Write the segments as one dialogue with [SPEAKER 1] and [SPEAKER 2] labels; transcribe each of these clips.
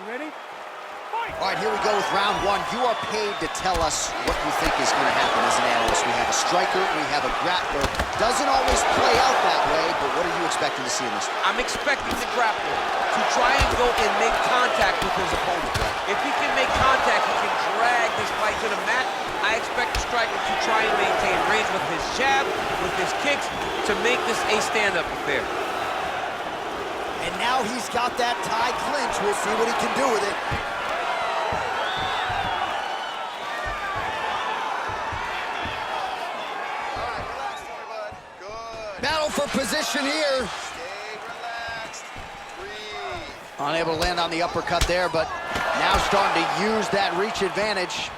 [SPEAKER 1] Ready? Fight!
[SPEAKER 2] All right, here we go with round one. You are paid to tell us what you think is going to happen as an analyst. We have a striker, we have a grappler. Doesn't always play out that way, but what are you expecting to see in this?
[SPEAKER 3] I'm expecting the grappler to try and go and make contact with his opponent. If he can make contact, he can drag this fight to the mat. I expect the striker to try and maintain range with his jab, with his kicks, to make this a stand-up affair.
[SPEAKER 2] And now he's got that tie clinch. We'll see what he can do with it. Battle for position here.
[SPEAKER 4] Stay relaxed. Breathe.
[SPEAKER 2] Unable to land on the uppercut there, but now starting to use that reach advantage.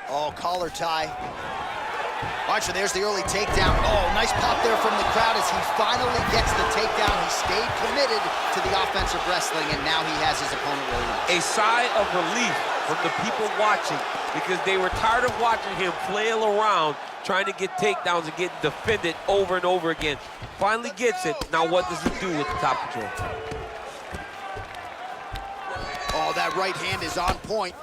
[SPEAKER 2] Oh, collar tie. All right, so there's the early takedown. Oh, nice pop there from the crowd as he finally gets the takedown. He stayed committed to the offensive wrestling, and now he has his opponent where he wants.
[SPEAKER 3] A sigh of relief from the people watching, because they were tired of watching him flail around trying to get takedowns and get defended over and over again. Finally gets it. Now what does he do with the top control?
[SPEAKER 2] Oh, that right hand is on point.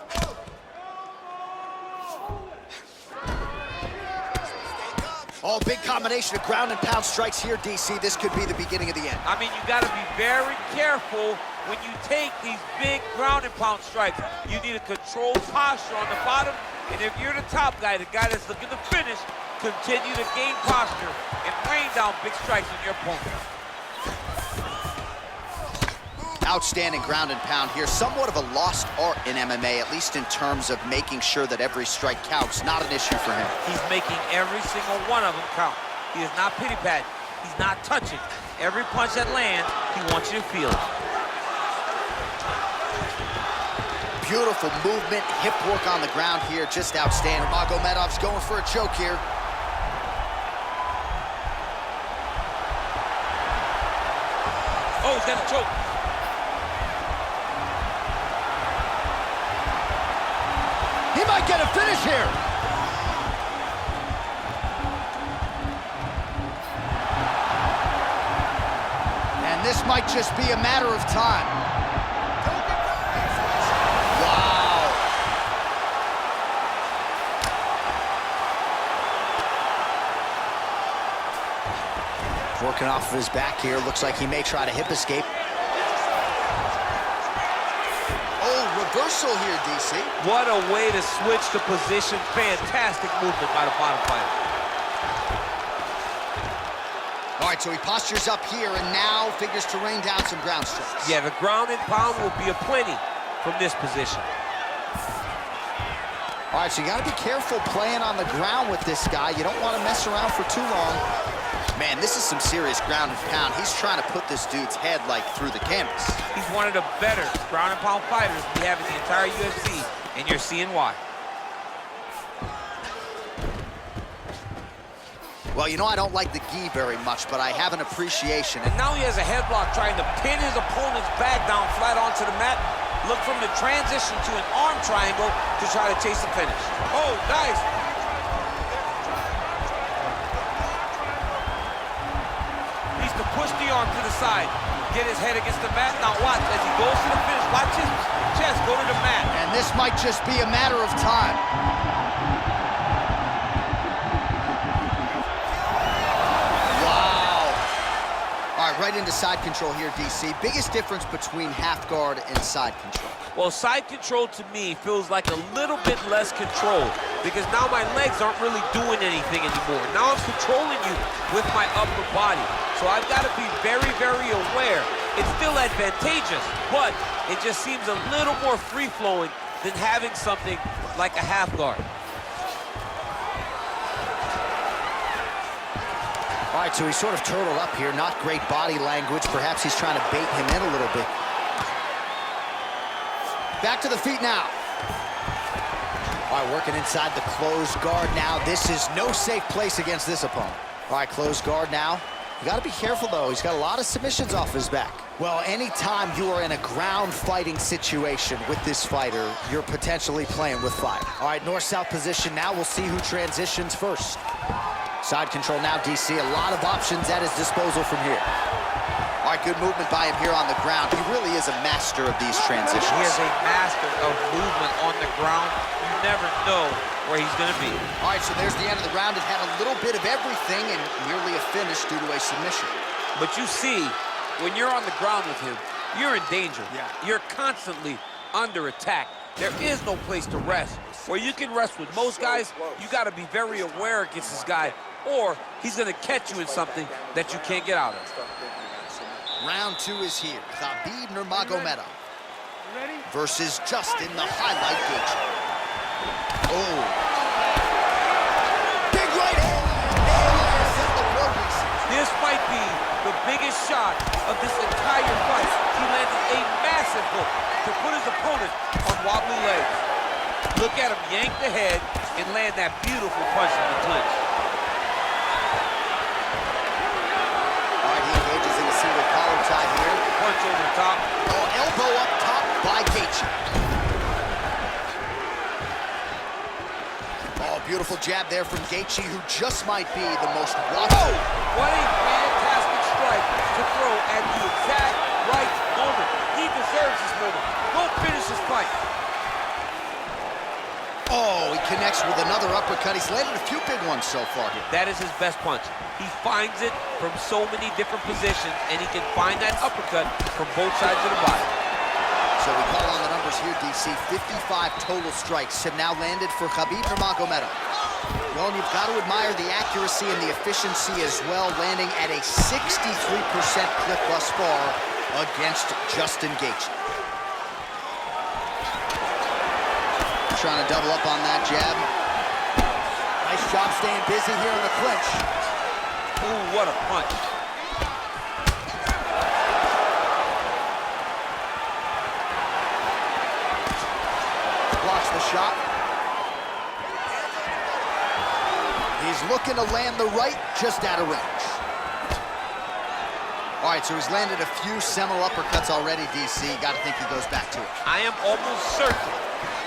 [SPEAKER 2] Oh, big combination of ground and pound strikes here, DC. This could be the beginning of the end.
[SPEAKER 3] I mean, you got to be very careful when you take these big ground and pound strikes. You need a controlled posture on the bottom, and if you're the top guy, the guy that's looking to finish, continue to gain posture and rain down big strikes on your opponent.
[SPEAKER 2] Outstanding ground and pound here. Somewhat of a lost art in MMA, at least in terms of making sure that every strike counts. Not an issue for him.
[SPEAKER 3] He's making every single one of them count. He is not pity-patting. He's not touching. Every punch that lands, he wants you to feel it.
[SPEAKER 2] Beautiful movement, hip work on the ground here, just outstanding. Magomedov's going for a choke here.
[SPEAKER 3] Oh, he's got a choke.
[SPEAKER 2] He might get a finish here. And this might just be a matter of time. Wow. Working off of his back here. Looks like he may try to hip escape. Reversal here, DC.
[SPEAKER 3] What a way to switch the position. Fantastic movement by the bottom fighter.
[SPEAKER 2] All right, so he postures up here and now figures to rain down some ground strikes.
[SPEAKER 3] Yeah, the ground and pound will be aplenty from this position.
[SPEAKER 2] All right, so you got to be careful playing on the ground with this guy. You don't want to mess around for too long. Man, this is some serious ground and pound. He's trying to put this dude's head, like, through the canvas.
[SPEAKER 3] He's one of the better ground and pound fighters we have in the entire UFC, and you're seeing why.
[SPEAKER 2] Well, you know, I don't like the gi very much, but I have an appreciation.
[SPEAKER 3] And now he has a headlock trying to pin his opponent's back down flat onto the mat. Look from the transition to an arm triangle to try to chase the finish. Oh, nice. To push the arm to the side, get his head against the mat. Now watch, as he goes to the finish, watch his chest go to the mat.
[SPEAKER 2] And this might just be a matter of time. Wow. All right, right into side control here, DC. Biggest difference between half guard and side control?
[SPEAKER 3] Well, side control to me feels like a little bit less control, because now my legs aren't really doing anything anymore. Now I'm controlling you with my upper body. So I've got to be very, very aware. It's still advantageous, but it just seems a little more free-flowing than having something like a half guard.
[SPEAKER 2] All right, so he's sort of turtled up here. Not great body language. Perhaps he's trying to bait him in a little bit. Back to the feet now. All right, working inside the closed guard now. This is no safe place against this opponent. All right, closed guard now. You got to be careful, though. He's got a lot of submissions off his back. Well, anytime you are in a ground fighting situation with this fighter, you're potentially playing with fire. All right, north-south position now. We'll see who transitions first. Side control now, DC. A lot of options at his disposal from here. All right, good movement by him here on the ground. He really is a master of these transitions.
[SPEAKER 3] He is a master of movement on the ground. You never know where he's going to be.
[SPEAKER 2] All right, so there's the end of the round. It had a little bit of everything and nearly a finish due to a submission.
[SPEAKER 3] But you see, when you're on the ground with him, you're in danger.
[SPEAKER 2] Yeah.
[SPEAKER 3] You're constantly under attack. There is no place to rest. Where you can rest with most guys, you got to be very aware against this guy, or he's going to catch you in something that you can't get out of.
[SPEAKER 2] Round 2 is here. Khabib Nurmagomedov versus Justin the Highlight Gaethje. Oh. Big right hand.
[SPEAKER 3] This might be the biggest shot of this entire fight. He landed a massive hook to put his opponent on wobbly legs. Look at him yank the head and land that beautiful punch in the clinch.
[SPEAKER 2] All right, he engages in a single collar tie here.
[SPEAKER 3] Punch over the top.
[SPEAKER 2] Oh, elbow up top by Gaethje. Oh, beautiful jab there from Gaethje, who just might be the most watchable.
[SPEAKER 3] Oh, what a fantastic strike to throw at the exact right moment. He deserves this moment. Go finish this fight.
[SPEAKER 2] Oh, he connects with another uppercut. He's landed a few big ones so far here.
[SPEAKER 3] That is his best punch. He finds it from so many different positions, and he can find that uppercut from both sides of the body.
[SPEAKER 2] So we call on the numbers here, DC. 55 total strikes have now landed for Khabib Nurmagomedov. Well, you've got to admire the accuracy and the efficiency as well, landing at a 63% clip thus far against Justin Gaethje. Trying to double up on that jab. Nice job staying busy here in the clinch.
[SPEAKER 3] Ooh, what a punch.
[SPEAKER 2] Blocks the shot. He's looking to land the right, just out of range. All right, so he's landed a few seminal uppercuts already, DC. Got to think he goes back to it.
[SPEAKER 3] I am almost certain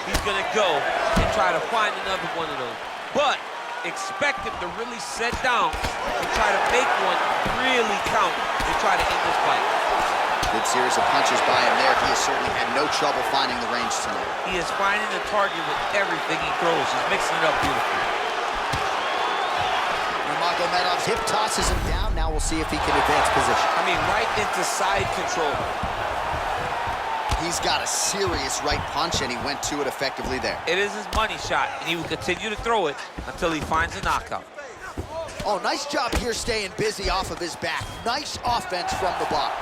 [SPEAKER 3] he's going to go and try to find another one of those. But expect him to really set down and try to make one really count and try to end this fight.
[SPEAKER 2] Good series of punches by him there. He has certainly had no trouble finding the range tonight.
[SPEAKER 3] He is finding the target with everything he throws. He's mixing it up beautifully.
[SPEAKER 2] Nurmagomedov's hip tosses him down. Now we'll see if he can advance position.
[SPEAKER 3] I mean, right into side control.
[SPEAKER 2] He's got a serious right punch, and he went to it effectively there.
[SPEAKER 3] It is his money shot, and he will continue to throw it until he finds a knockout.
[SPEAKER 2] Oh, nice job here staying busy off of his back. Nice offense from the bottom.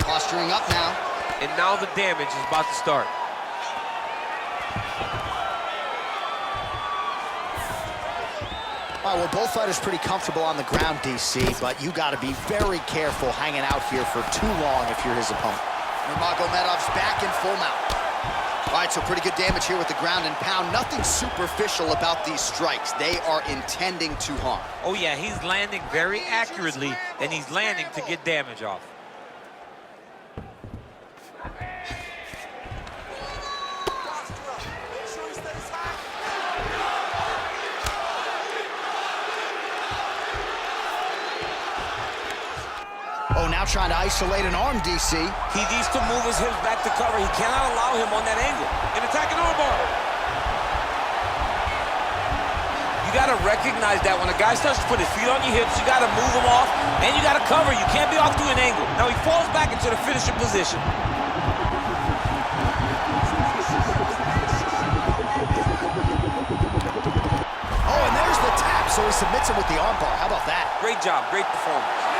[SPEAKER 2] Posturing up now.
[SPEAKER 3] And now the damage is about to start.
[SPEAKER 2] All right, well, both fighters pretty comfortable on the ground, DC, but you got to be very careful hanging out here for too long if you're his opponent. Nurmagomedov's back in full mount. All right, so pretty good damage here with the ground and pound. Nothing superficial about these strikes. They are intending to harm.
[SPEAKER 3] Oh, yeah, he's landing very accurately, and he's landing to get damage off.
[SPEAKER 2] Oh, now trying to isolate an arm, DC.
[SPEAKER 3] He needs to move his hips back to cover. He cannot allow him on that angle. An attacking armbar. You got to recognize that when a guy starts to put his feet on your hips, you got to move him off, and you got to cover. You can't be off to an angle. Now he falls back into the finishing position.
[SPEAKER 2] Oh, and there's the tap, so he submits him with the armbar. How about that?
[SPEAKER 3] Great job, great performance.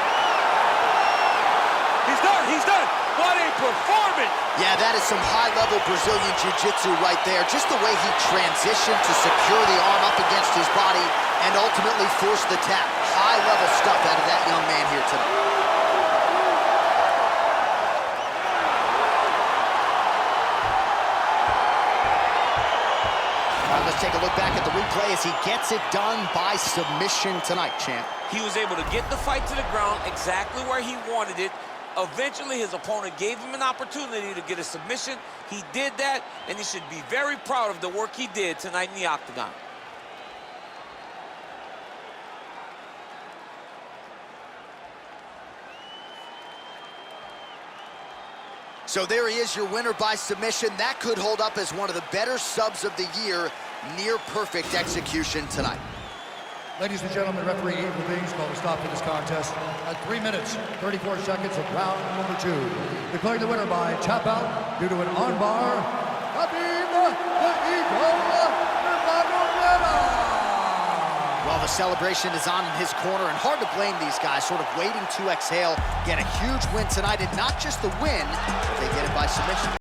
[SPEAKER 3] He's done, he's done. What a performance.
[SPEAKER 2] Yeah, that is some high-level Brazilian jiu-jitsu right there. Just the way he transitioned to secure the arm up against his body and ultimately force the tap. High-level stuff out of that young man here tonight. All right, let's take a look back at the replay as he gets it done by submission tonight, champ.
[SPEAKER 3] He was able to get the fight to the ground exactly where he wanted it. Eventually, his opponent gave him an opportunity to get a submission. He did that, and he should be very proud of the work he did tonight in the octagon.
[SPEAKER 2] So there he is, your winner by submission. That could hold up as one of the better subs of the year. Near perfect execution tonight.
[SPEAKER 1] Ladies and gentlemen, referee Evil Beings called a stop to this contest at 3 minutes, 34 seconds of round number 2. Declaring the winner by tap out due to an armbar, Khabib the Eagle Nurmagomedov.
[SPEAKER 2] Well, the celebration is on in his corner, and hard to blame these guys, sort of waiting to exhale. Get a huge win tonight, and not just the win, but they get it by submission.